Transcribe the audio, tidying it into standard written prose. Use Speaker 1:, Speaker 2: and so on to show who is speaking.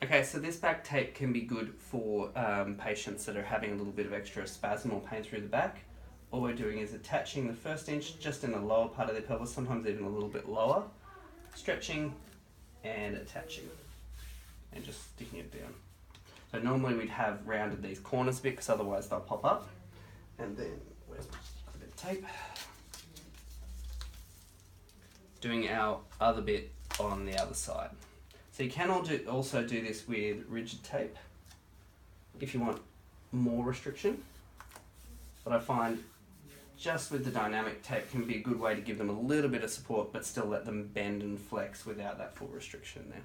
Speaker 1: Okay, so this back tape can be good for patients that are having a little bit of extra spasm or pain through the back. All we're doing is attaching the first inch just in the lower part of the pelvis, sometimes even a little bit lower, stretching and attaching, and just sticking it down. So normally we'd have rounded these corners a bit because otherwise they'll pop up. And then, where's a bit of tape? Doing our other bit on the other side. So you can also do this with rigid tape if you want more restriction. But I find just with the dynamic tape can be a good way to give them a little bit of support but still let them bend and flex without that full restriction there.